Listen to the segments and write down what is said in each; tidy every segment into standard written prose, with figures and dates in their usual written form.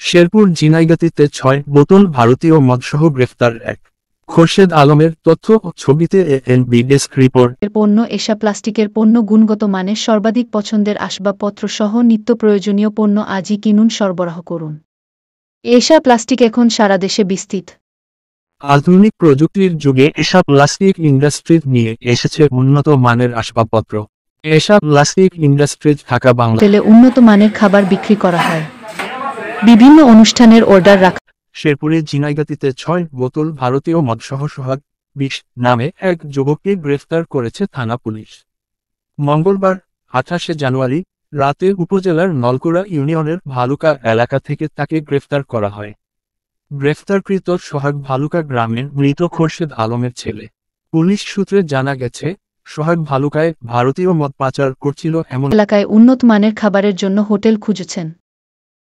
শেরপুর ঝিনাইগাতীতে ৬ বোতল ভারতীয় মদসহ গ্রেফতার এক। খোরশেদ আলমের তথ্য ও ছবিতে এএনবি ডেস্ক রিপোর্ট। পণ্য এশা প্লাস্টিকের পণ্য গুণগত মানের সর্বাধিক পছন্দের আসবাবপত্র সহ নিত্য প্রয়োজনীয় পণ্য আজই কিনুন, সরবরাহ করুন। এশা প্লাস্টিক এখন সারা দেশে বিস্তৃত। আধুনিক প্রযুক্তির যুগে এশা প্লাস্টিক ইন্ডাস্ট্রিজ নিয়ে এসেছে উন্নত মানের আসবাবপত্র। এশা প্লাস্টিক ইন্ডাস্ট্রিজ ঢাকা বাংলা। হোটেলে উন্নত মানের খাবার বিক্রি করা হয়, বিভিন্ন অনুষ্ঠানের অর্ডার রাখা। শেরপুরে ঝিনাইগাতীতে ৬ বোতল ভারতীয় মদসহ সোহাগ ২০ নামে এক যুবককে গ্রেফতার করেছে থানা পুলিশ। মঙ্গলবার ২৮ জানুয়ারি রাতে উপজেলার নলকুড়া ইউনিয়নের ভালুকা এলাকা থেকে তাকে গ্রেফতার করা হয়। গ্রেফতারকৃত সোহাগ ভালুকা গ্রামের মৃত খোরশেদ আলমের ছেলে। পুলিশ সূত্রে জানা গেছে, সোহাগ ভালুকায় ভারতীয় মদ পাচার করছিল এমন এলাকায় উন্নত মানের খাবারের জন্য হোটেল খুঁজছেন?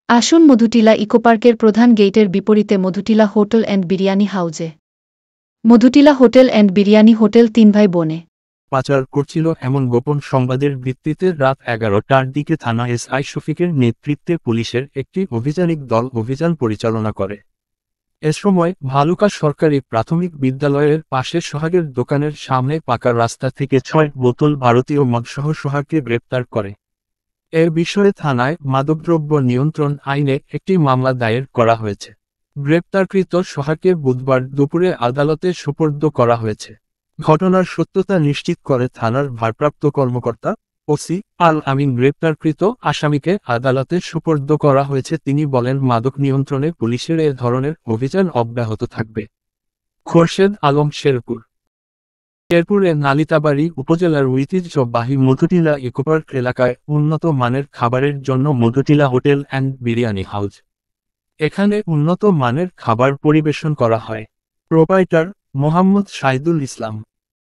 আসুন মধুটিলা ইকোপার্কের প্রধান গেটের বিপরীতে মধুটিলা হোটেল অ্যান্ড বিরিয়ানি হাউজে। Madhutila hotel and biryani hotel ৩ ভাই বোনে পাচার করছিল এমন গোপন সংবাদের ভিত্তিতে রাত ১১টার দিকে থানা এসআই শফিকের নেতৃত্বে পুলিশের একটি অভিযানিক দল অভিযান পরিচালনা করে। এ সময় ভালুকা সরকারি প্রাথমিক বিদ্যালয়ের পাশে সোহাগের দোকানের সামনে পাকা রাস্তা থেকে ৬ বোতল ভারতীয় মদসহ সোহাগকে গ্রেপ্তার করে। এ বিষয়ে থানায় মাদকদ্রব্য নিয়ন্ত্রণ আইনে একটি মামলা দায়ের করা হয়েছে। গ্রেপ্তারকৃত সোহাগকে বুধবার দুপুরে আদালতে সোপর্দ করা হয়েছে। ঘটনার সত্যতা নিশ্চিত করে থানার ভারপ্রাপ্ত কর্মকর্তা ওসি আল আমিন। গ্রেপ্তারকৃত আসামিকে আদালতে সোপর্দ করা হয়েছে। তিনি বলেন, মাদক নিয়ন্ত্রণে পুলিশের এ ধরনের অভিযান অব্যাহত থাকবে। খোরশেদ আলম, শেরপুর। শেরপুরে নালিতাবাড়ী উপজেলার ঐতিহ্যবাহী মধুটিলা ইকোপার্ক এলাকায় উন্নত মানের খাবারের জন্য Madhutila hotel and biryani house. এখানে উন্নত মানের খাবার পরিবেশন করা হয়। প্রোপাইটার মোহাম্মদ শাহিদুল ইসলাম।